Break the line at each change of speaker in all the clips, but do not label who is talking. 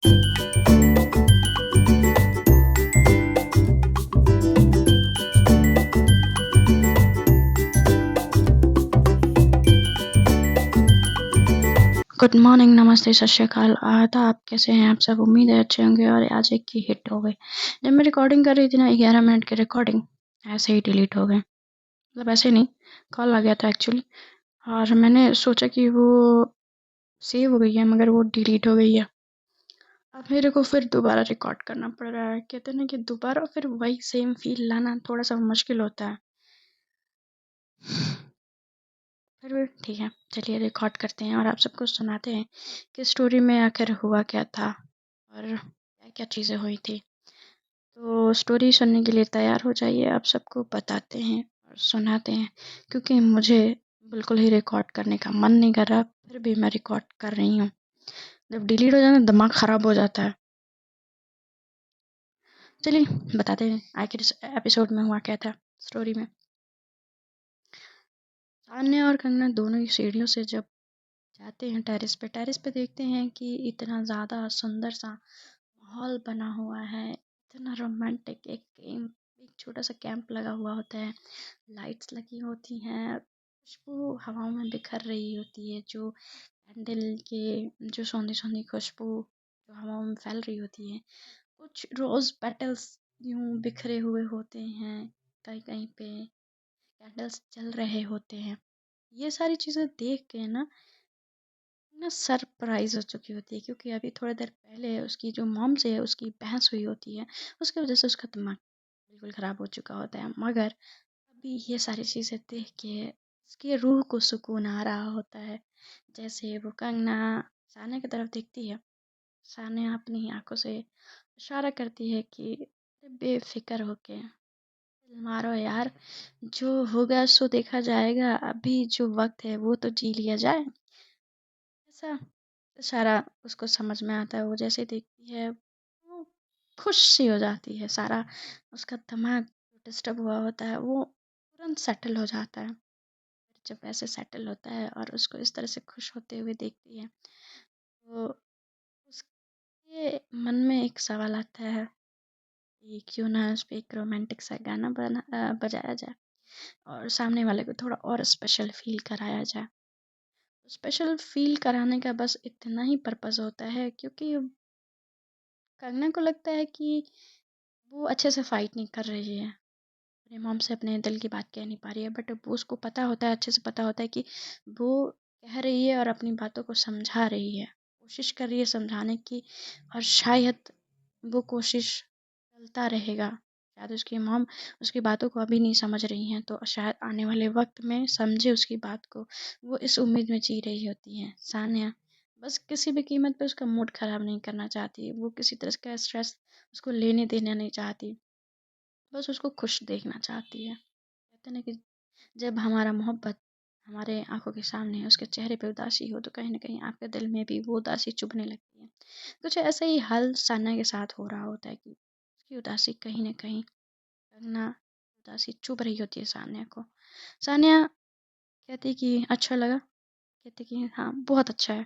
Good morning, नमस्ते, सत श्री अकाल, आदाब। कैसे हैं आप सब? उम्मीद है अच्छे होंगे। और आज एक की हिट हो गई। जब मैं रिकॉर्डिंग कर रही थी ना, 11 मिनट की रिकॉर्डिंग ऐसे ही डिलीट हो गए। मतलब ऐसे नहीं, कॉल आ गया था एक्चुअली। और मैंने सोचा कि वो सेव हो गई है, मगर वो डिलीट हो गई है। अब मेरे को फिर दोबारा रिकॉर्ड करना पड़ रहा है। कहते हैं ना कि दोबारा फिर वही सेम फील लाना थोड़ा सा मुश्किल होता है। फिर भी ठीक है, चलिए रिकॉर्ड करते हैं और आप सबको सुनाते हैं कि स्टोरी में आखिर हुआ क्या था और क्या क्या चीज़ें हुई थी। तो स्टोरी सुनने के लिए तैयार हो जाइए। आप सबको बताते हैं और सुनाते हैं, क्योंकि मुझे बिल्कुल ही रिकॉर्ड करने का मन नहीं कर रहा, फिर भी मैं रिकॉर्ड कर रही हूँ। जब डिलीट हो जाता है दिमाग ख़राब हो जाता है। चलिए बताते हैं आखिर इस एपिसोड में हुआ क्या था। स्टोरी में सान्या और कंगना दोनों ही सीढ़ियों से जब जाते हैं टेरेस पे देखते हैं कि इतना ज़्यादा सुंदर सा माहौल बना हुआ है, इतना रोमांटिक। एक छोटा सा कैंप लगा हुआ होता है, लाइट्स लगी होती हैं, खुशबू हवाओं में बिखर रही होती है, जो कैंडल के जो सौंधी सौंधी खुशबू जो हवाओं में फैल रही होती है। कुछ रोज़ पेटल्स यूं बिखरे हुए होते हैं, कहीं कहीं पे कैंडल्स जल रहे होते हैं। ये सारी चीज़ें देख के ना सरप्राइज़ हो चुकी होती है, क्योंकि अभी थोड़ी देर पहले उसकी जो मॉम से उसकी बहस हुई होती है, उसकी वजह से उसका दिमाग बिल्कुल ख़राब हो चुका होता है। मगर अभी ये सारी चीज़ें देख के उसकी रूह को सुकून आ रहा होता है। जैसे वो कंगना सानिया की तरफ देखती है, सानिया अपनी आंखों से इशारा करती है कि बेफिक्र होके चिल मारो यार, जो होगा सो देखा जाएगा, अभी जो वक्त है वो तो जी लिया जाए। ऐसा सारा उसको समझ में आता है। वो जैसे देखती है वो खुश सी हो जाती है। सारा उसका दिमाग डिस्टर्ब हुआ होता है वो तुरंत सेटल हो जाता है। जब ऐसे सेटल होता है और उसको इस तरह से खुश होते हुए देखती है, तो उसके मन में एक सवाल आता है कि क्यों ना उस पे एक रोमांटिक सा गाना बजाया जाए और सामने वाले को थोड़ा और स्पेशल फील कराया जाए। स्पेशल फील कराने का बस इतना ही पर्पस होता है, क्योंकि कंगना को लगता है कि वो अच्छे से फाइट नहीं कर रही है, अपने मॉम से अपने दिल की बात कह नहीं पा रही है। बट वो उसको पता होता है, अच्छे से पता होता है कि वो कह रही है और अपनी बातों को समझा रही है, कोशिश कर रही है समझाने की। और शायद वो कोशिश चलता रहेगा। शायद उसकी मॉम उसकी बातों को अभी नहीं समझ रही हैं, तो शायद आने वाले वक्त में समझे उसकी बात को। वो इस उम्मीद में जी रही होती है सान्या। बस किसी भी कीमत पे उसका मूड ख़राब नहीं करना चाहती, वो किसी तरह का स्ट्रेस उसको लेने देना नहीं चाहती, बस उसको खुश देखना चाहती है। कहते हैं ना कि जब हमारा मोहब्बत हमारे आंखों के सामने है, उसके चेहरे पे उदासी हो, तो कहीं न कहीं आपके दिल में भी वो उदासी चुभने लगती है। कुछ ऐसा ही हाल सान्या के साथ हो रहा होता है कि उसकी उदासी कहीं न कहीं कंगना उदासी चुभ रही होती है सान्या को। सान्या कहती है कि अच्छा लगा? कहती कि हाँ, बहुत अच्छा है।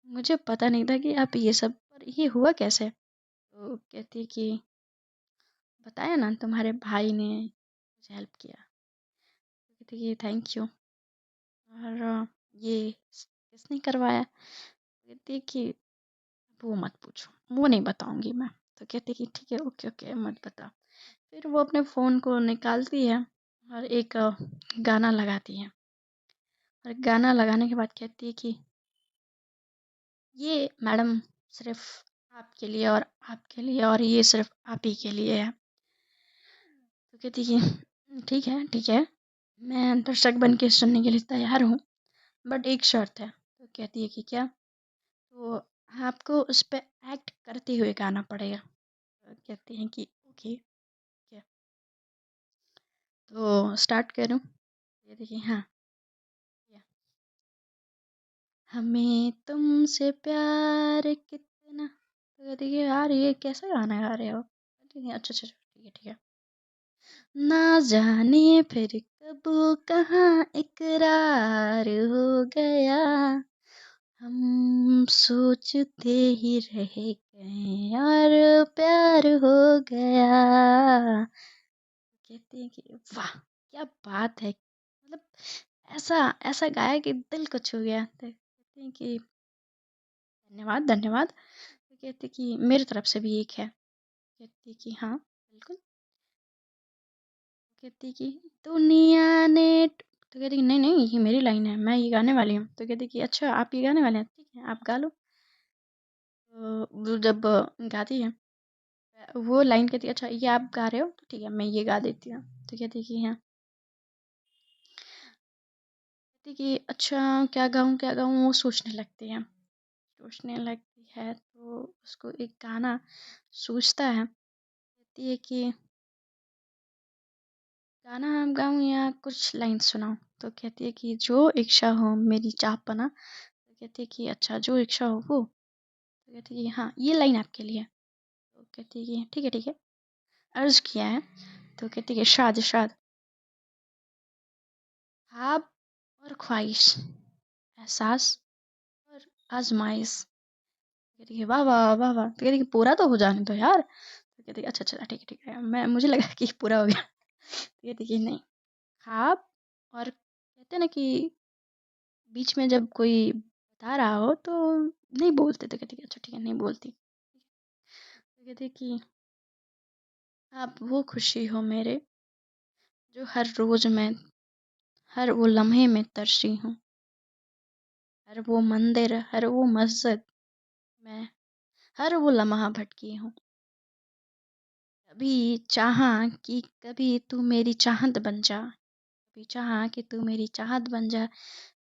मुझे पता नहीं था कि आप ये सब, पर ये हुआ कैसे? तो कहती है कि बताया ना, तुम्हारे भाई ने मुझे हेल्प किया। कहती कि थैंक यू। और ये किसने करवाया? कहती है कि वो मत पूछो, वो नहीं बताऊँगी मैं। तो कहती कि ठीक है, ओके, ओके, मत बता। फिर वो अपने फ़ोन को निकालती है और एक गाना लगाती है। और गाना लगाने के बाद कहती है कि ये मैडम सिर्फ़ आपके लिए और आपके लिए, और ये सिर्फ़ आप ही के लिए है। तो कहती कि ठीक है, मैं दर्शक बन के सुनने के लिए तैयार हूँ, बट एक शर्त है। तो कहती है कि क्या? तो आपको उस पे एक्ट करते हुए गाना पड़ेगा। तो कहते हैं कि ओके, क्या? तो स्टार्ट करूँ? ये देखिए, हाँ, या हमें तुमसे प्यार कितना। तो कहती है यार ये कैसा गाना गा रहे हो? कहती है अच्छा, अच्छा, अच्छा, ठीक है, ठीक है। ना जाने फिर कब कहाँ इकरार हो गया, हम सोचते ही रह गए और प्यार हो गया। कहते हैं कि वाह! क्या बात है! मतलब ऐसा ऐसा गाया कि दिल को छू गया। तो कहते हैं कि धन्यवाद, धन्यवाद। तो कहते हैं कि मेरी तरफ से भी एक है। कहती है कि हाँ, बिल्कुल। कहती है कि दुनिया ने तो कहती है कि नहीं, नहीं ये मेरी लाइन है, मैं ये गाने वाली हूँ। तो कहती है कि अच्छा आप ये गाने वाले हैं, ठीक है आप गा लो। वो जब गाती है वो लाइन कहती है अच्छा ये आप गा रहे हो? तो ठीक है मैं ये गा देती हूँ। तो कहती है कि हाँ। कहती है कि अच्छा क्या गाऊँ? वो सोचने लगती है। सोचने लगती है तो उसको एक गाना सूझता है। कहती है कि गाना आप गाऊँ या कुछ लाइन सुनाऊँ? तो कहती है कि जो इच्छा हो मेरी चाहपना। तो कहती है कि अच्छा जो इच्छा हो वो? तो कहती है कि हाँ, ये लाइन आपके लिए है। तो कहती है कि ठीक है, अर्ज़ किया है। तो कहती है कि इरशाद, इरशाद। ख्वाब और ख्वाहिश, एहसास और आज़माइश। कहती है वाह, वाह, वाह, वाह! तो कहती है कि पूरा तो हो जाने दो यार। तो कहती है अच्छा, अच्छा, ठीक है। मैं मुझे लगा कि पूरा हो गया। तो कहती है कि नहीं, ख्वाब और कहते हैं ना कि बीच में जब कोई बता रहा हो तो नहीं बोलते। तो कहती है अच्छा ठीक है नहीं बोलती। तो कहती है कि आप वो खुशी हो मेरे जो हर रोज़ मैं हर वो लम्हे में तरसी हूँ। हर वो मंदिर, हर वो मस्जिद में हर वो लम्हा भटकी हूँ। कभी चाहा कि कभी तू मेरी चाहत बन जा, कभी चाहा कि तू मेरी चाहत बन जा,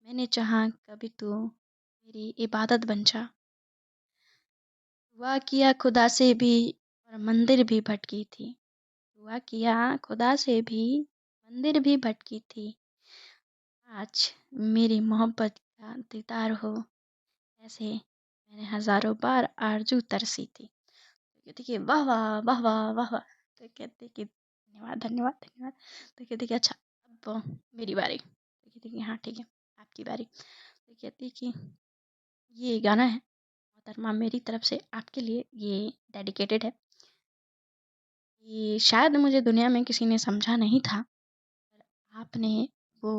मैंने चाहा कभी तू मेरी इबादत बन जा। दुआ किया खुदा से भी और मंदिर भी भटकी थी। दुआ किया खुदा से भी मंदिर भी भटकी थी। आज मेरी मोहब्बत का दीदार हो ऐसे मैंने हज़ारों बार आरज़ू तरसी थी। तो कहती कि वाह, वाह, वाह, वाह, वाह, वाह! तो कहती कि धन्यवाद, धन्यवाद, धन्यवाद। तो कहती कि अच्छा अब मेरी बारी। तो कहती कि हाँ, ठीक है, आपकी बारी। तो कहती कि ये गाना है मोहतरमा मेरी तरफ से आपके लिए ये डेडिकेटेड है। ये शायद मुझे दुनिया में किसी ने समझा नहीं था, पर आपने वो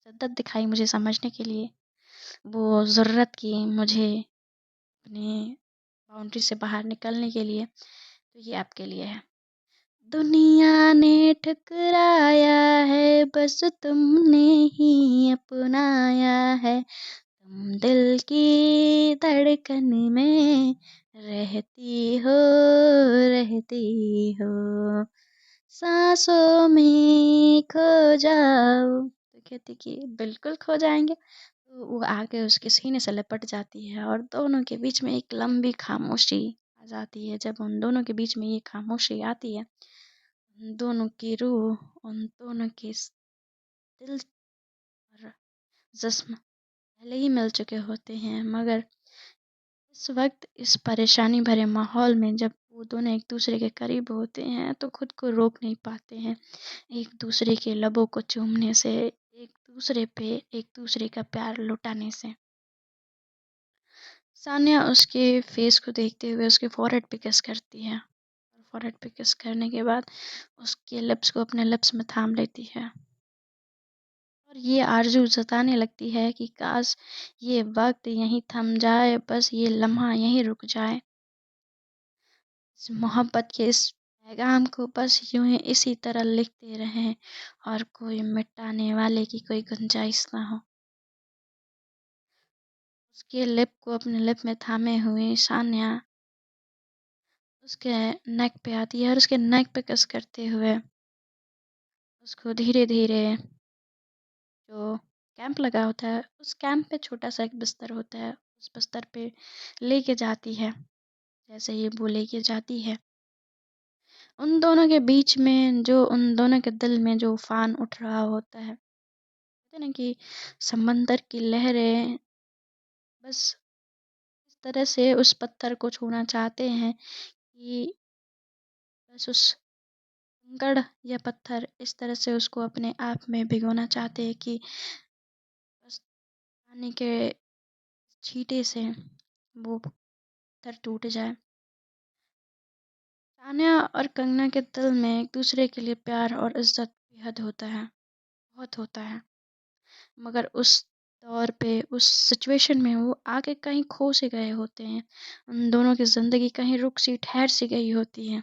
शिद्दत दिखाई मुझे समझने के लिए, वो ज़रूरत की मुझे अपने बाउंड्री से बाहर निकलने के लिए, तो ये आपके लिए है। दुनिया ने ठुकराया है बस तुमने ही अपनाया है। तुम दिल की धड़कन में रहती हो, साँसों में खो जाओ। तो कहती कि बिल्कुल खो जाएँगे। तो वो आके उसके सीने से लिपट जाती है और दोनों के बीच में एक लंबी खामोशी आ जाती है। जब उन दोनों के बीच में ये खामोशी आती है, उन दोनों की रूह, उन दोनों के दिल और जिस्म पहले ही मिल चुके होते हैं, मगर इस वक़्त इस परेशानी भरे माहौल में जब वो दोनों एक दूसरे के करीब होते हैं तो खुद को रोक नहीं पाते हैं। एक दूसरे के लबों को चूमने से, एक दूसरे पे एक दूसरे का प्यार लुटाने से। सान्या उसके फेस को देखते हुए उसके फ़ोरहेड पे किस करती है और फ़ोरहेड पे किस करने के बाद उसके लिप्स को अपने लिप्स में थाम लेती है और ये आरज़ू जताने लगती है कि काश ये वक़्त यहीं थम जाए, बस ये लम्हा यहीं रुक जाए। इस मोहब्बत के इस पैगाम को बस यूँ ही इसी तरह लिखते रहें और कोई मिटाने वाले की कोई गुंजाइश ना हो। उसके लिप को अपने लिप में थामे हुए सान्या उसके नेक पे आती है और उसके नेक पे किस करते हुए उसको धीरे-धीरे जो कैंप लगा होता है, उस कैंप पे छोटा-सा एक बिस्तर होता है, उस बिस्तर पे लेके जाती है। जैसे ही वो लेके जाती है, उन दोनों के बीच में जो उन दोनों के दिल में जो उफ़ान उठ रहा होता है, कहते हैं ना कि समंदर की लहरें बस इस तरह से उस पत्थर को छूना चाहते हैं कि बस उस कंकड़ या पत्थर इस तरह से उसको अपने आप में भिगोना चाहते हैं कि बस पानी के छींटे से वो पत्थर टूट जाए। तान्या और कंगना के दिल में एक दूसरे के लिए प्यार और इज्जत बेहद होता है, बहुत होता है। मगर उस दौर पे, उस सिचुएशन में वो आगे कहीं खो से गए होते हैं। उन दोनों की ज़िंदगी कहीं रुक सी ठहर सी गई होती है।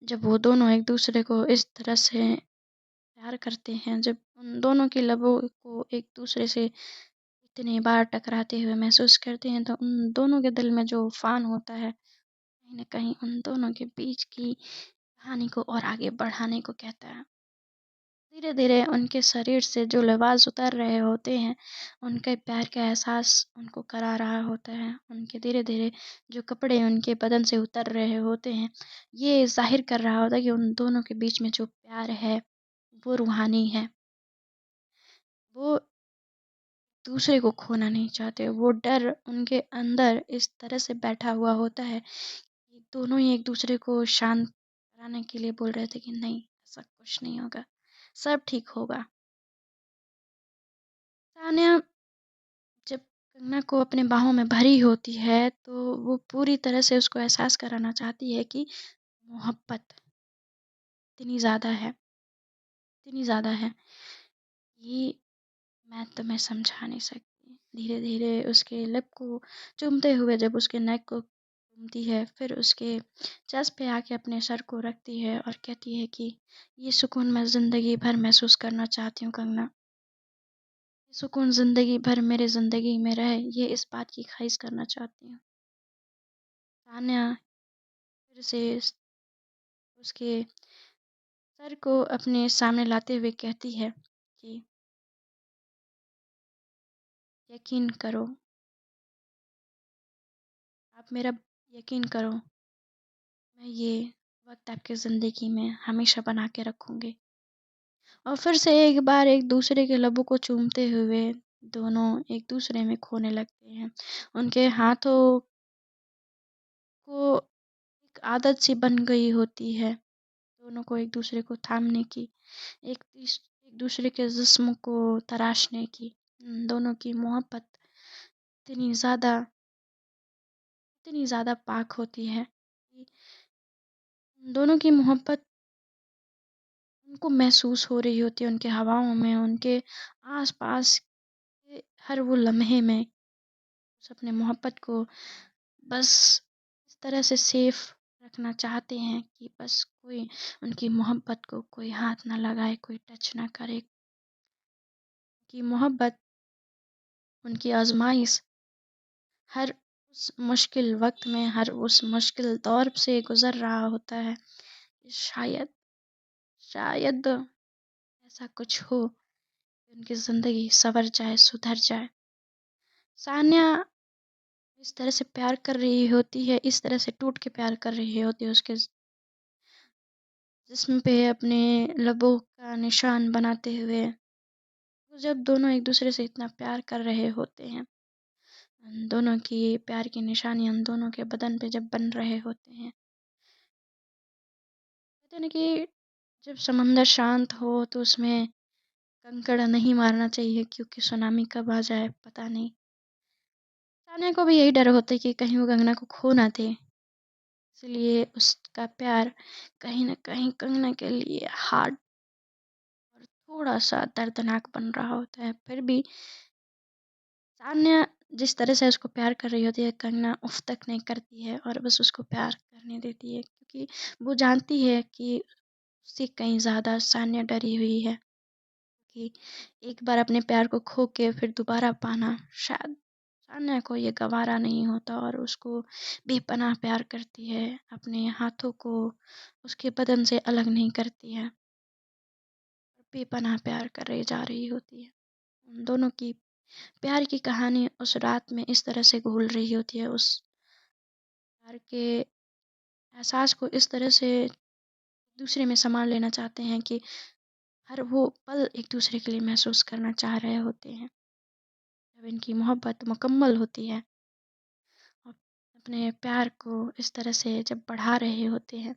जब वो दोनों एक दूसरे को इस तरह से प्यार करते हैं, जब उन दोनों के लबों को एक दूसरे से इतनी बार टकराते हुए महसूस करते हैं, तो उन दोनों के दिल में जो उफान होता है, कहीं न कहीं उन दोनों के बीच की कहानी को और आगे बढ़ाने को कहता है। धीरे-धीरे उनके शरीर से जो लिबास उतर रहे होते हैं, उनके प्यार का एहसास उनको करा रहा होता है। उनके धीरे-धीरे जो कपड़े उनके बदन से उतर रहे होते हैं, ये ज़ाहिर कर रहा होता है कि उन दोनों के बीच में जो प्यार है, वो रूहानी है। वो दूसरे को खोना नहीं चाहते। वो डर उनके अंदर इस तरह से बैठा हुआ होता है कि दोनों ही एक-दूसरे को शांत कराने के लिए बोल रहे थे कि नहीं, ऐसा कुछ नहीं होगा, सब ठीक होगा। तान्या जब कंगना को अपने बाहों में भरी होती है, तो वो पूरी तरह से उसको एहसास कराना चाहती है कि मोहब्बत इतनी ज़्यादा है, इतनी ज़्यादा है कि मैं तुम्हें समझा नहीं सकती। धीरे-धीरे उसके लिप को चूमते हुए जब उसके नेक को चूमती है, फिर उसके चेस्ट पे आके अपने सर को रखती है और कहती है कि ये सुकून मैं ज़िंदगी भर महसूस करना चाहती हूँ कंगना। ये सुकून ज़िंदगी भर मेरे ज़िंदगी में रहे, ये इस बात की ख़्वाहिश करना चाहती हूँ। तान्या फिर से उसके सर को अपने सामने लाते हुए कहती है कि यकीन करो, आप मेरा यकीन करो, मैं ये वक़्त आपकी ज़िंदगी में हमेशा बना के रखूँगी। और फिर से एक बार एक दूसरे के लबों को चूमते हुए दोनों एक दूसरे में खोने लगते हैं। उनके हाथों को एक आदत सी बन गई होती है, दोनों को एक दूसरे को थामने की, एक दूसरे के जिस्म को तराशने की। दोनों की मोहब्बत इतनी ज़्यादा इतनी ज़्यादा पाक होती है कि दोनों की मोहब्बत उनको महसूस हो रही होती है, उनके हवाओं में, उनके आस-पास के हर वो लम्हे में उस अपने मोहब्बत को बस इस तरह से सेफ रखना चाहते हैं कि बस कोई उनकी मोहब्बत को कोई हाथ ना लगाए, कोई टच ना करे। कि मोहब्बत, उनकी आज़माइश हर उस मुश्किल वक़्त में, हर उस मुश्किल दौर से गुज़र रहा होता है। शायद शायद ऐसा कुछ हो, उनकी ज़िंदगी सँवर जाए, सुधर जाए। सान्या इस तरह से प्यार कर रही होती है, इस तरह से टूट के प्यार कर रही होती है, उसके जिस्म पे अपने लबों का निशान बनाते हुए। तो जब दोनों एक-दूसरे से इतना प्यार कर रहे होते हैं, उन दोनों की प्यार की निशानी उन दोनों के बदन पे जब बन रहे होते हैं, कहते हैं ना कि जब समंदर शांत हो तो उसमें कंकड़ नहीं मारना चाहिए क्योंकि सुनामी कब आ जाए पता नहीं। तान्या को भी यही डर होता है कि कहीं वो कंगना को खो ना दे, इसलिए उसका प्यार कहीं न कहीं कंगना के लिए हार्ड और थोड़ा-सा दर्दनाक बन रहा होता है। फिर भी तान्या जिस तरह से उसको प्यार कर रही होती है, कंगना उफ़ तक नहीं करती है और बस उसको प्यार करने देती है क्योंकि वो जानती है कि उससे कहीं ज़्यादा सान्या डरी हुई है कि एक बार अपने प्यार को खो के फिर दोबारा पाना शायद सान्या को ये गँवारा नहीं होता और उसको बेपनाह प्यार करती है, अपने हाथों को उसके बदन से अलग नहीं करती है, बेपनाह प्यार करे जा रही होती है। उन दोनों की प्यार की कहानी उस रात में इस तरह से घूल रही होती है, उस प्यार के एहसास को इस तरह से दूसरे में सँभाल लेना चाहते हैं कि हर वो पल एक-दूसरे के लिए महसूस करना चाह रहे होते हैं। जब इनकी मोहब्बत मुकम्मल होती है और अपने प्यार को इस तरह से जब बढ़ा रहे होते हैं,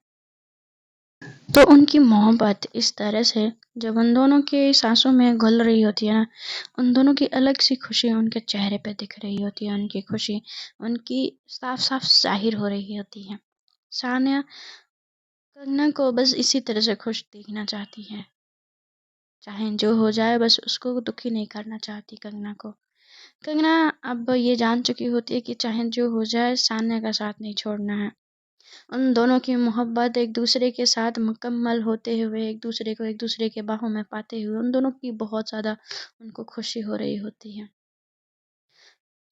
तो उनकी मोहब्बत इस तरह से जब उन दोनों की साँसों में घुल रही होती है ना, उन दोनों की अलग सी खुशी उनके चेहरे पे दिख रही होती है, उनकी खुशी उनकी साफ-साफ ज़ाहिर हो रही होती है। सान्या कंगना को बस इसी तरह से खुश देखना चाहती है। चाहे जो हो जाए बस उसको दुखी नहीं करना चाहती कंगना को। कंगना अब ये जान चुकी होती है कि चाहे जो हो जाए सान्या का साथ नहीं छोड़ना है। उन दोनों की मोहब्बत एक दूसरे के साथ मुकम्मल होते हुए एक दूसरे को एक दूसरे के बाहों में पाते हुए उन दोनों की बहुत ज़्यादा उनको खुशी हो रही होती है।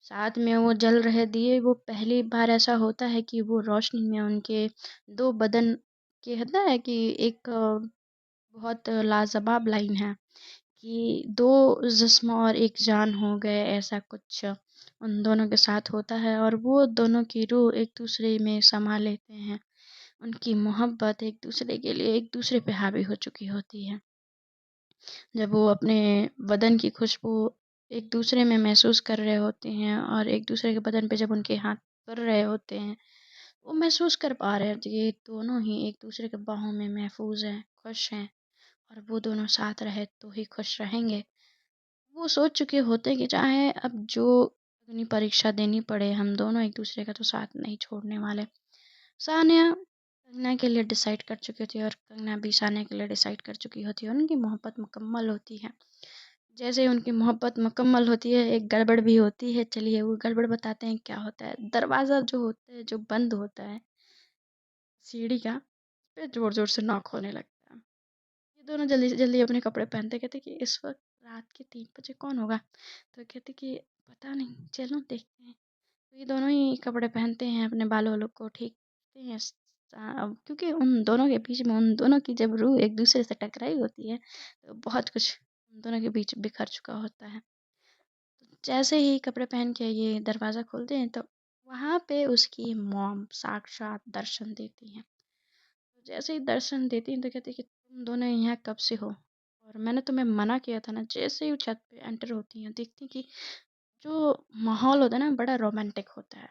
साथ में वो जल रहे दिए वो पहली बार ऐसा होता है कि वो रोशनी में उनके दो बदन के होता है कि एक बहुत लाजवाब लाइन है कि दो जिस्म और एक जान हो गए ऐसा कुछ उन दोनों के साथ होता है और वो दोनों की रूह एक दूसरे में समा लेते हैं। उनकी मोहब्बत एक दूसरे के लिए एक दूसरे पे हावी हो चुकी होती है। जब वो अपने बदन की खुशबू एक दूसरे में महसूस कर रहे होते हैं और एक दूसरे के बदन पे जब उनके हाथ पड़ रहे होते हैं, वो महसूस कर पा रहे हैं कि ये दोनों ही एक दूसरे के बाहों में महफूज हैं, खुश हैं और वो दोनों साथ रहे तो ही खुश रहेंगे। वो सोच चुके होते हैं कि चाहे अब जो अग्नि परीक्षा देनी पड़े, हम दोनों एक दूसरे का तो साथ नहीं छोड़ने वाले। सानिया कंगना के लिए डिसाइड कर चुकी होती है और कंगना भी सानिया के लिए डिसाइड कर चुकी होती है और उनकी मोहब्बत मुकम्मल होती है। जैसे ही उनकी मोहब्बत मुकम्मल होती है, एक गड़बड़ भी होती है। चलिए वो गड़बड़ बताते हैं क्या होता है। दरवाज़ा जो होता है, जो बंद होता है सीढ़ी का, पे ज़ोर-ज़ोर से नॉक होने लगता है। ये दोनों जल्दी से जल्दी अपने कपड़े पहनते कहते कि इस वक़्त रात के 3 बजे कौन होगा? तो कहते कि पता नहीं, चलो देखते हैं। तो ये दोनों ही कपड़े पहनते हैं, अपने बालों-वालों को ठीक करते हैं। क्योंकि उन दोनों के बीच में उन दोनों की जब रूह एक-दूसरे से टकराई होती है, तो बहुत कुछ उन दोनों के बीच बिखर चुका होता है। जैसे ही कपड़े पहन के ये दरवाज़ा खोलते हैं, तो वहाँ पे उसकी मॉम साक्षात दर्शन देती हैं। तो जैसे ही दर्शन देती हैं, तो कहती हैं कि तुम दोनों यहाँ कब से हो? और मैंने तुम्हें मना किया था ना। जैसे ही वो छत पे एंटर होती हैं, देखती हैं कि जो माहौल होता है ना, बड़ा रोमांटिक होता है।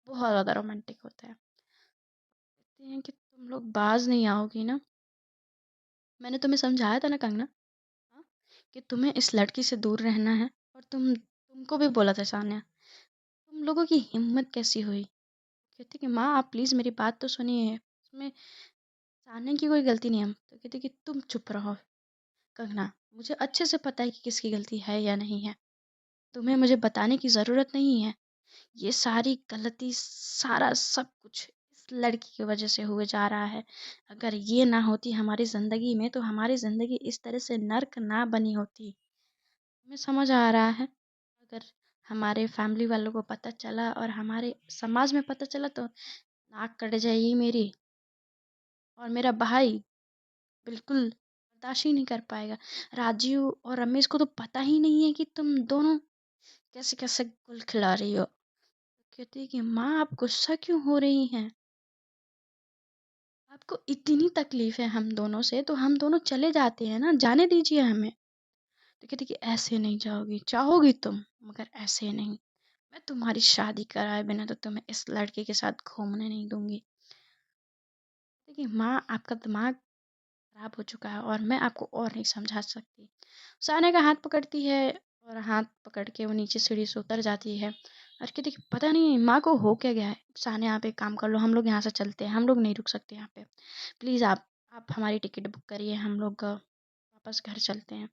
बहुत ज़्यादा रोमांटिक होता है। कहती हैं कि तुम लोग बाज़ नहीं आओगी ना? मैंने तुम्हें समझाया था ना कंगना, हाँ? कि तुम्हें इस लड़की से दूर रहना है और तुमको भी बोला था सान्या। तुम लोगों की हिम्मत कैसी हुई? कहती कि माँ आप प्लीज़ मेरी बात तो सुनिए। इसमें सान्या की कोई गलती नहीं है। तो कहती कि तुम चुप रहो कंगना। मुझे अच्छे से पता है कि किसकी गलती है या नहीं है। तुम्हें मुझे बताने की ज़रूरत नहीं है। ये सारी गलती सारा सब कुछ इस लड़की की वजह से हुए जा रहा है। अगर ये ना होती हमारी ज़िंदगी में तो हमारी ज़िंदगी इस तरह से नर्क ना बनी होती। हमें समझ आ रहा है अगर हमारे फैमिली वालों को पता चला और हमारे समाज में पता चला तो नाक कट जाएगी मेरी और मेरा भाई बिल्कुल बर्दाश्त ही नहीं कर पाएगा। राजीव और रमेश को तो पता ही नहीं है कि तुम दोनों कैसे कैसे गुल खिला रही हो। कहती है कि माँ आप गुस्सा क्यों हो रही हैं? आपको इतनी तकलीफ है हम दोनों से तो हम दोनों चले जाते हैं ना, जाने दीजिए हमें। तो कहती कि ऐसे नहीं जाओगी, चाहोगी तुम मगर ऐसे नहीं। मैं तुम्हारी शादी कराए बिना तो तुम्हें इस लड़के के साथ घूमने नहीं दूंगी। देखिए माँ आपका दिमाग खराब हो चुका है और मैं आपको और नहीं समझा सकती। सानिया का हाथ पकड़ती है और हाथ पकड़ के वो नीचे सीढ़ी से उतर जाती है और कहती कि पता नहीं माँ को हो क्या गया है। सानिया आप एक काम कर लो, हम लोग यहाँ से चलते हैं, हम लोग नहीं रुक सकते यहाँ पे। प्लीज़ आप हमारी टिकट बुक करिए, हम लोग वापस घर चलते हैं।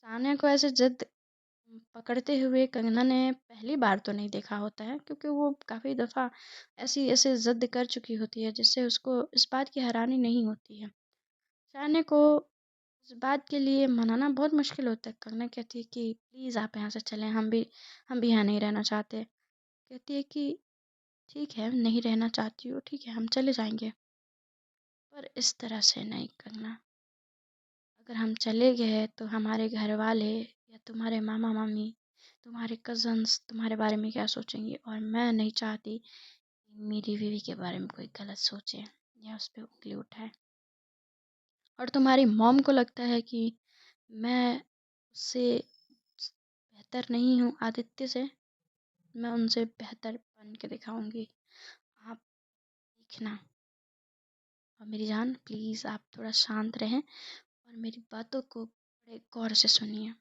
सानिया को ऐसे जिद पकड़ते हुए कंगना ने पहली बार तो नहीं देखा होता है क्योंकि वो काफ़ी दफ़ा ऐसी ऐसे ज़िद कर चुकी होती है जिससे उसको इस बात की हैरानी नहीं होती है। सानिया को इस बात के लिए मनाना बहुत मुश्किल होता है। कंगना कहती है कि प्लीज़ आप यहाँ से चलें, हम भी यहाँ नहीं रहना चाहते। कहती है कि ठीक है नहीं रहना चाहती हो, ठीक है हम चले जाएंगे पर इस तरह से नहीं कंगना। अगर हम चले गए तो हमारे घर वाले या तुम्हारे मामा मामी तुम्हारे कज़न्स तुम्हारे बारे में क्या सोचेंगे और मैं नहीं चाहती कि मेरी बीवी के बारे में कोई गलत सोचे या उस पर उंगली उठाए। और तुम्हारी मॉम को लगता है कि मैं उससे बेहतर नहीं हूँ आदित्य से। मैं उनसे बेहतर बन के दिखाऊंगी। आप देखना। और मेरी जान प्लीज़ आप थोड़ा शांत रहें और मेरी बातों को बड़े गौर से सुनिए।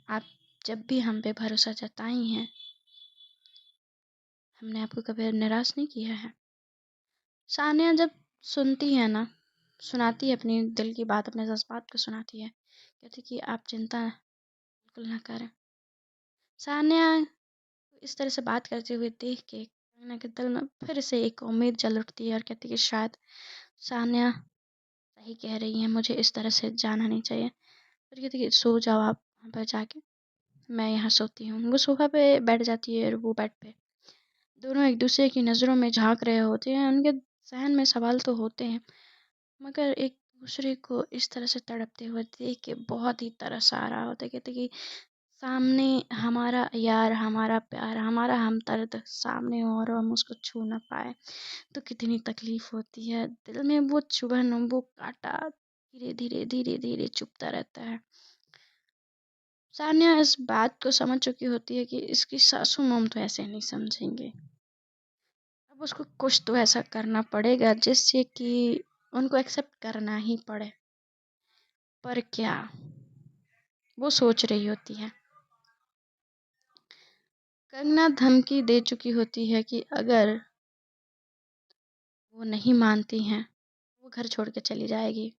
आप जब भी हम पे भरोसा जताई हैं, हमने आपको कभी निराश नहीं किया है। सानिया जब सुनती है ना, सुनाती है अपनी दिल की बात, अपने जज़्बात को सुनाती है। कहती कि आप चिंता बिल्कुल ना करें। सानिया इस तरह से बात करते हुए देख के कंगना के दिल में फिर से एक उम्मीद जल उठती है और कहती कि शायद सानिया सही कह रही है, मुझे इस तरह से जाना नहीं चाहिए। फिर कहती कि सो जाओ आप वहाँ पर जाके, मैं यहाँ सोती हूँ। वो सोफ़ा पे बैठ जाती है और वो बेड पे। दोनों एक दूसरे की नज़रों में झांक रहे होते हैं। उनके जहन में सवाल तो होते हैं, मगर एक दूसरे को इस तरह से तड़पते हुए देख के बहुत ही तरस आ रहा होता है। कहते कि सामने हमारा यार, हमारा प्यार, हमारा हमदर्द सामने हो और हम उसको छू ना पाए तो कितनी तकलीफ होती है। दिल में वो चुभन, वो कांटा धीरे धीरे धीरे धीरे चुभता रहता है। सान्या इस बात को समझ चुकी होती है कि इसकी सासू माँ तो ऐसे नहीं समझेंगे। अब उसको कुछ तो ऐसा करना पड़ेगा जिससे कि उनको एक्सेप्ट करना ही पड़े। पर क्या, वो सोच रही होती है। कंगना धमकी दे चुकी होती है कि अगर वो नहीं मानती हैं, वो घर छोड़ के चली जाएगी।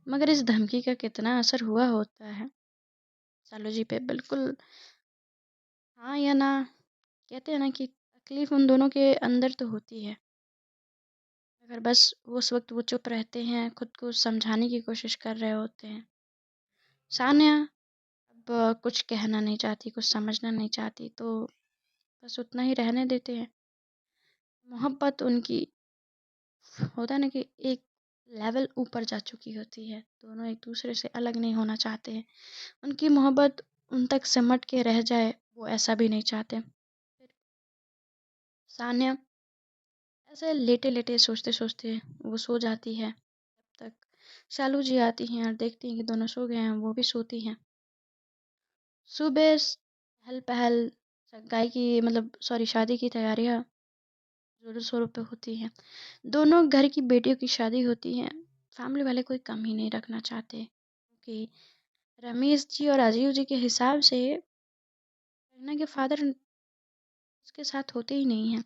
मगर इस धमकी का कितना असर हुआ होता है सालू जी पे, बिल्कुल हाँ या ना। कहते हैं ना कि तकलीफ उन दोनों के अंदर तो होती है, मगर बस वो उस वक्त वो चुप रहते हैं, खुद को समझाने की कोशिश कर रहे होते हैं। सान्या अब कुछ कहना नहीं चाहती, कुछ समझना नहीं चाहती, तो बस उतना ही रहने देते हैं। मोहब्बत उनकी होता है ना कि एक लेवल ऊपर जा चुकी होती है। दोनों एक दूसरे से अलग नहीं होना चाहते हैं। उनकी मोहब्बत उन तक सिमट के रह जाए, वो ऐसा भी नहीं चाहते। फिर सान्या ऐसे लेटे लेटे सोचते सोचते वो सो जाती है। तब तक शालू जी आती हैं और देखती हैं कि दोनों सो गए हैं, वो भी सोती हैं। सुबह चहल पहल, सगाई की मतलब सॉरी शादी की तैयारियां जोरों शोरों पे होती हैं। दोनों घर की बेटियों की शादी होती है। फैमिली वाले कोई कम ही नहीं रखना चाहते, क्योंकि रमेश जी और राजीव जी के हिसाब से कंगना के फादर उसके साथ होते ही नहीं हैं।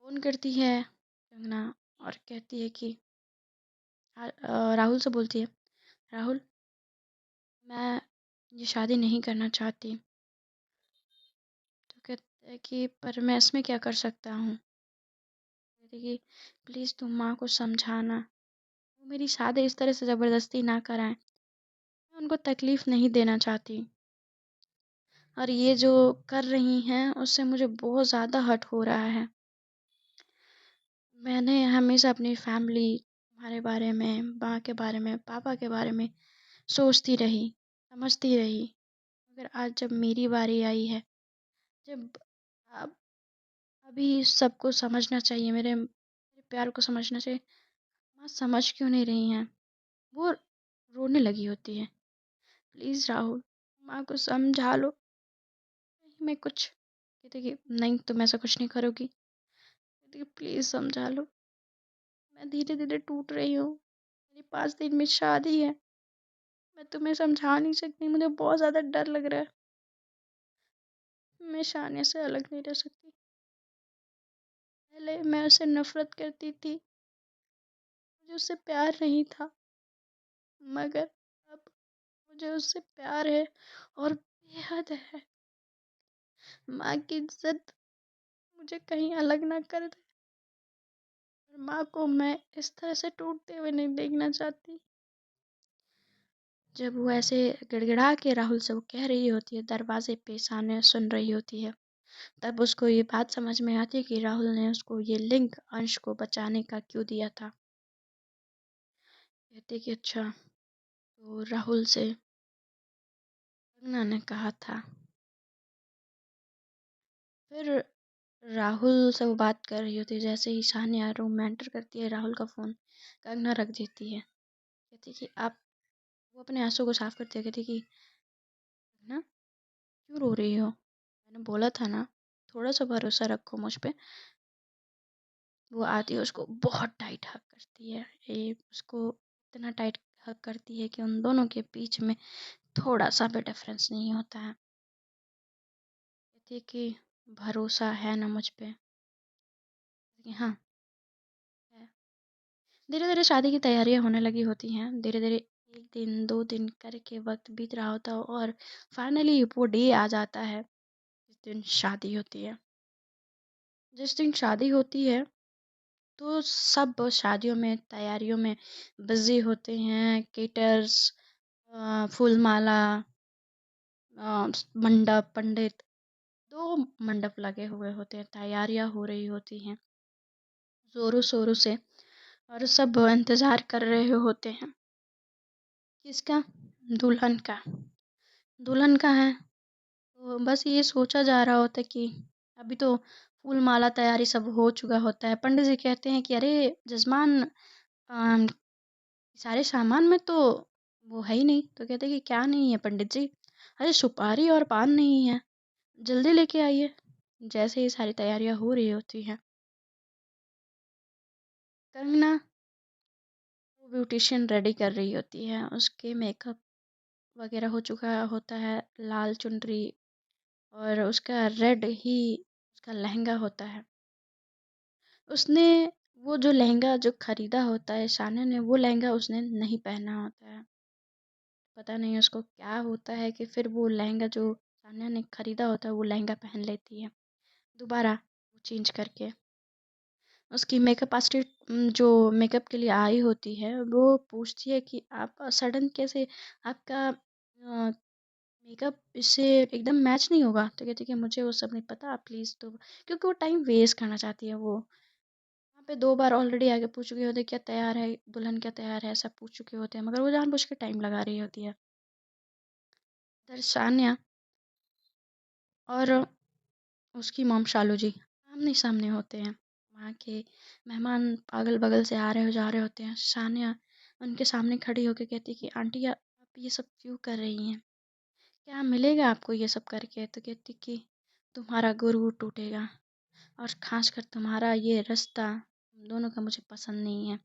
फ़ोन करती है कंगना और कहती है कि राहुल से बोलती है, राहुल मैं ये शादी नहीं करना चाहती। तो कहते हैं कि पर मैं इसमें क्या कर सकता हूँ। कहती कि प्लीज़ तुम माँ को समझाना, वो मेरी शादी इस तरह से ज़बरदस्ती ना कराएं। मैं उनको तकलीफ़ नहीं देना चाहती और ये जो कर रही हैं उससे मुझे बहुत ज़्यादा हर्ट हो रहा है। मैंने हमेशा अपनी फैमिली, तुम्हारे बारे में, माँ के बारे में, पापा के बारे में सोचती रही, समझती रही। मगर आज जब मेरी बारी आई है, जब अब अभी सबको समझना चाहिए, मेरे प्यार को समझना चाहिए, माँ समझ क्यों नहीं रही हैं? वो रोने लगी होती है। प्लीज़ राहुल, माँ को समझा लो। नहीं मैं कुछ कहते कि नहीं तुम ऐसा कुछ नहीं करोगी। कहती कि प्लीज़ समझा लो। मैं धीरे धीरे टूट रही हूँ। मेरी 5 दिन में शादी है। मैं तुम्हें समझा नहीं सकती, मुझे बहुत ज़्यादा डर लग रहा है। मैं शानिया से अलग नहीं रह सकती। पहले मैं उससे नफ़रत करती थी, मुझे उससे प्यार नहीं था, मगर अब मुझे उससे प्यार है और बेहद है। माँ की इज़्ज़त मुझे कहीं अलग ना कर दे और माँ को मैं इस तरह से टूटते हुए नहीं देखना चाहती। जब वो ऐसे गिड़गिड़ा के राहुल से वो कह रही होती है, दरवाज़े पे सान्या सुन रही होती है, तब उसको ये बात समझ में आती है कि राहुल ने उसको ये लिंक अंश को बचाने का क्यों दिया था। कहते कि अच्छा, तो राहुल से कंगना ने कहा था। फिर राहुल से वो बात कर रही होती है, जैसे ही सान्या रूम में एंटर करती है, राहुल का फ़ोन कंगना रख देती है। कहती कि आप, वो अपने आंसू को साफ करती है, कहती कि ना क्यों रो रही हो? मैंने बोला था ना, थोड़ा सा भरोसा रखो मुझ पे। वो आती है, उसको बहुत टाइट हग करती है। ये उसको इतना टाइट हग करती है कि उन दोनों के बीच में थोड़ा-सा भी डिफ़रेंस नहीं होता है। कहती है कि भरोसा है ना मुझ पे? कि हाँ, है। धीरे-धीरे शादी की तैयारियाँ होने लगी होती हैं। धीरे-धीरे 1 दिन, 2 दिन करके वक़्त बीत रहा होता है और फाइनली वो डे आ जाता है, जिस दिन शादी होती है। जिस दिन शादी होती है, तो सब शादियों में, तैयारियों में बिज़ी होते हैं। केटर्स, फूलमाला, मंडप, पंडित, 2 मंडप लगे हुए होते हैं, तैयारियाँ हो रही होती हैं ज़ोरों-शोरों से और सब इंतज़ार कर रहे होते हैं। किसका? दुल्हन का। दुल्हन का है, तो बस ये सोचा जा रहा होता है कि अभी तो फूल माला तैयारी सब हो चुका होता है। पंडित जी कहते हैं कि अरे जज़मान, अ, सारे सामान में तो वो है ही नहीं। तो कहते हैं कि क्या नहीं है पंडित जी? अरे सुपारी और पान नहीं है, जल्दी लेके आइए। जैसे ही सारी तैयारियाँ हो रही होती हैं, कंगना वो ब्यूटीशियन रेडी कर रही होती है। उसके मेकअप वगैरह हो चुका होता है, लाल चुनरी और उसका रेड ही उसका लहंगा होता है। उसने वो जो लहंगा जो खरीदा होता है शान्या ने, वो लहंगा उसने नहीं पहना होता है। पता नहीं उसको क्या होता है कि फिर वो लहंगा जो शान्या ने खरीदा होता है वो लहंगा पहन लेती है दोबारा, वो चेंज करके। उसकी मेकअप आर्टिस्ट जो मेकअप के लिए आई होती है, वो पूछती है कि आप सडन कैसे आपका मेकअप इससे एकदम मैच नहीं होगा। तो कहती है कि मुझे वो सब नहीं पता, आप प्लीज़। तो क्योंकि वो टाइम वेस्ट करना चाहती है। वो वहाँ पे 2 बार ऑलरेडी आके पूछ चुके होते हैं, क्या तैयार है? दुल्हन क्या तैयार है? सब पूछ चुके होते हैं, मगर वो जानबूझ के टाइम लगा रही होती है। इधर सान्या और उसकी मॉम शालू जी आमने-सामने होते हैं। वहाँ के मेहमान अगल-बगल से आ रहे हो जा रहे होते हैं। सान्या उनके सामने खड़ी होके कहती है कि आंटी आप ये सब क्यों कर रही हैं? क्या मिलेगा आपको ये सब करके? तो कहती कि तुम्हारा गुरूर टूटेगा और ख़ासकर तुम्हारा ये रिश्ता तुम दोनों का मुझे पसंद नहीं है।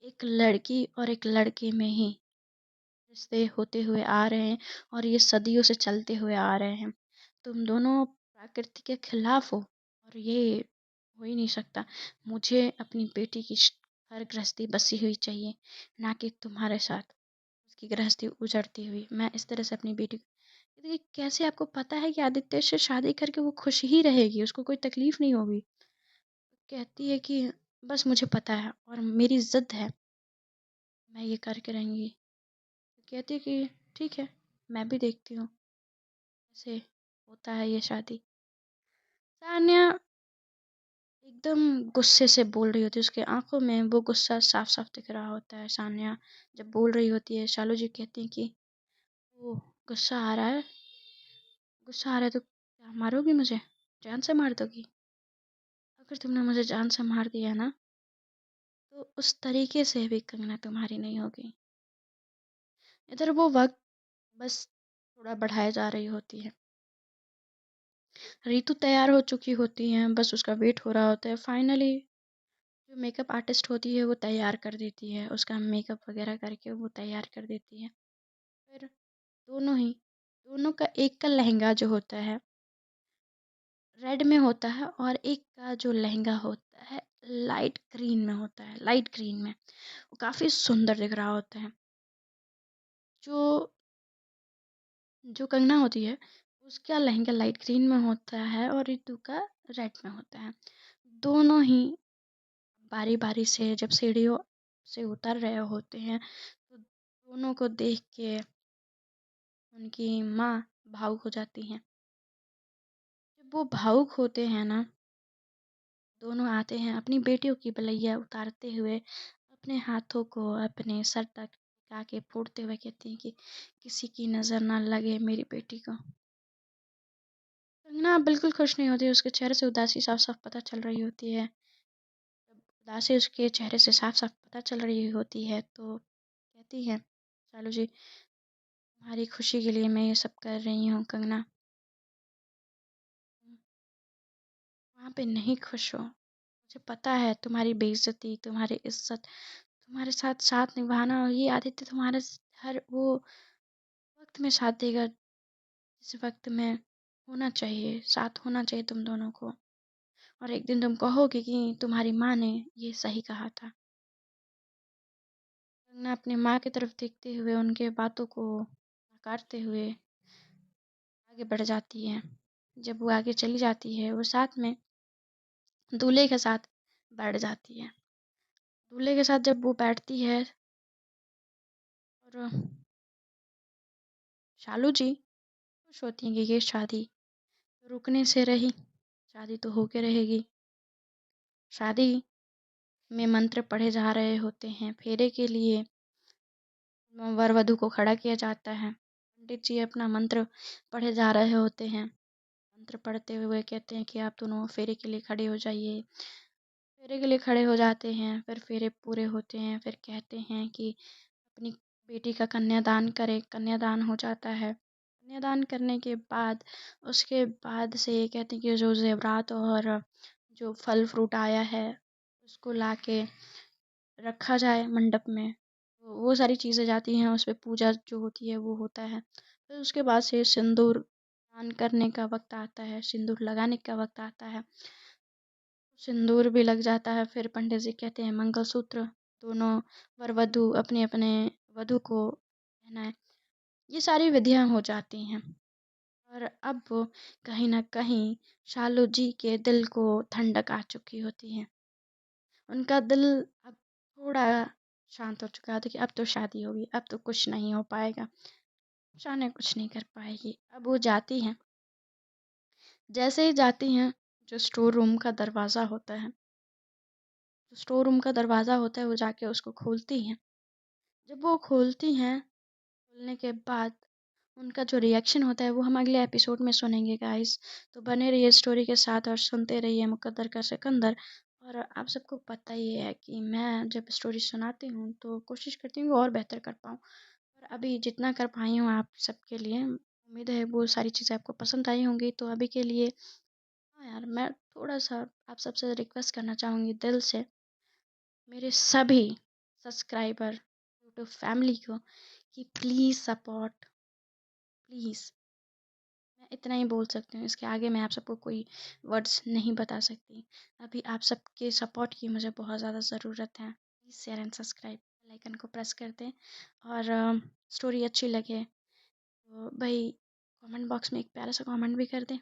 एक लड़की और एक लड़के में ही रिश्ते होते हुए आ रहे हैं और ये सदियों से चलते हुए आ रहे हैं। तुम दोनों प्रकृति के खिलाफ हो और ये हो ही नहीं सकता। मुझे अपनी बेटी की घर गृहस्थी बसी हुई चाहिए, ना कि तुम्हारे साथ उसकी गृहस्थी उजड़ती हुई। मैं इस तरह से अपनी बेटी को, देखिए कैसे आपको पता है कि आदित्य से शादी करके वो खुश ही रहेगी, उसको कोई तकलीफ नहीं होगी। कहती है कि बस मुझे पता है और मेरी ज़िद है, मैं ये करके रहूँगी। कहती है कि ठीक है, मैं भी देखती हूँ कैसे होता है ये शादी। सान्या एकदम गुस्से से बोल रही होती है, उसकी आँखों में वो गुस्सा साफ-साफ दिख रहा होता है। सान्या जब बोल रही होती है, शालू जी कहती हैं कि ओह! गुस्सा आ रहा है? गुस्सा आ रहा है तो क्या मारोगी मुझे? जान से मार दोगी? अगर तुमने मुझे जान से मार दिया ना, तो उस तरीके से भी कंगना तुम्हारी नहीं होगी। इधर वो वक़्त बस थोड़ा बढ़ाए जा रही होती है। रितु तैयार हो चुकी होती हैं, बस उसका वेट हो रहा होता है। फाइनली जो मेकअप आर्टिस्ट होती है वो तैयार कर देती है, उसका मेकअप वगैरह करके वो तैयार कर देती है। फिर दोनों का एक का लहंगा जो होता है रेड में होता है और एक का जो लहंगा होता है लाइट ग्रीन में होता है, लाइट ग्रीन में। वो काफ़ी सुंदर दिख रहा होता है। जो जो कंगना होती है उसका लहंगा लाइट ग्रीन में होता है और रितु का रेड में होता है। दोनों ही बारी-बारी से जब सीढ़ियों से उतर रहे होते हैं, तो दोनों को देख के उनकी माँ भावुक हो जाती हैं। जब वो भावुक होते हैं ना, दोनों आते हैं अपनी बेटियों की बलैया उतारते हुए, अपने हाथों को अपने सर तक टिका के फोड़ते हुए कहती हैं कि किसी की नज़र ना लगे मेरी बेटी को। कंगना बिल्कुल खुश नहीं होती, उसके चेहरे से उदासी साफ-साफ पता चल रही होती है। जब उदासी उसके चेहरे से साफ-साफ पता चल रही होती है, तो कहती है, "शालू जी, तुम्हारी खुशी के लिए मैं ये सब कर रही हूँ कंगना। तुम वहाँ पे नहीं खुश हो, मुझे पता है तुम्हारी बेइज़्ज़ती, तुम्हारी इज़्ज़त, तुम्हारे साथ साथ निभाना और ये आदित्य तुम्हारे हर वो वक़्त में साथ देगा जिस वक़्त में होना चाहिए, साथ होना चाहिए तुम दोनों को। और एक दिन तुम कहोगे कि तुम्हारी माँ ने ये सही कहा था। कंगना अपनी माँ की तरफ देखते हुए उनके बातों को नकारते हुए आगे बढ़ जाती है। जब वो आगे चली जाती है, वो साथ में दूल्हे के साथ बैठ जाती है। दूल्हे के साथ जब वो बैठती है और शालू जी खुश होती हैं कि ये शादी रुकने से रही, शादी तो होके रहेगी। शादी में मंत्र पढ़े जा रहे होते हैं। फेरे के लिए वर वधु को खड़ा किया जाता है। पंडित जी अपना मंत्र पढ़े जा रहे होते हैं। मंत्र पढ़ते हुए कहते हैं कि आप दोनों फेरे के लिए खड़े हो जाइए। फेरे के लिए खड़े हो जाते हैं, फिर फेरे पूरे होते हैं, फिर कहते हैं कि अपनी बेटी का कन्यादान करें। कन्यादान हो जाता है। कन्यादान करने के बाद उसके बाद से ये कहते हैं कि जो ज़ेवरात और जो फल फ्रूट आया है उसको लाके रखा जाए मंडप में। तो वो सारी चीज़ें जाती हैं, उस पे पूजा जो होती है वो होता है। फिर उसके बाद से सिंदूर दान करने का वक़्त आता है, सिंदूर लगाने का वक़्त आता है। सिंदूर भी लग जाता है, फिर पंडित जी कहते हैं मंगलसूत्र दोनों वर-वधू अपने-अपने वधू को पहनाएँ। ये सारी विधियाँ हो जाती हैं और अब वो कहीं न कहीं शालू जी के दिल को ठंडक आ चुकी होती है। उनका दिल अब थोड़ा शांत हो चुका था कि अब तो शादी होगी, अब तो कुछ नहीं हो पाएगा, शान कुछ नहीं कर पाएगी। अब वो जाती हैं, जैसे ही जाती हैं, जो स्टोर रूम का दरवाज़ा होता है, जो स्टोर रूम का दरवाज़ा होता है, वो जाके उसको खोलती हैं। जब वो खोलती हैं, खोलने के बाद उनका जो रिएक्शन होता है, वो हम अगले एपिसोड में सुनेंगे गाइस। तो बने रहिए स्टोरी के साथ और सुनते रहिए मुकद्दर का सिकंदर। और आप सबको पता ही है कि मैं जब स्टोरी सुनाती हूँ, तो कोशिश करती हूँ कि और बेहतर कर पाऊँ। और अभी जितना कर पाई हूँ आप सबके लिए, उम्मीद है वो सारी चीज़ें आपको पसंद आई होंगी। तो अभी के लिए हाँ यार, मैं थोड़ा-सा आप सबसे रिक्वेस्ट करना चाहूँगी दिल से, मेरे सभी सब्सक्राइबर, यूट्यूब फैमिली को कि प्लीज़ सपोर्ट, प्लीज़। मैं इतना ही बोल सकती हूँ, इसके आगे मैं आप सबको कोई वर्ड्स नहीं बता सकती। अभी आप सबके सपोर्ट की मुझे बहुत ज़्यादा ज़रूरत है। Please share and subscribe, bell icon को प्रेस कर दें और स्टोरी अच्छी लगे तो भाई कमेंट बॉक्स में एक प्यारा सा कमेंट भी कर दें।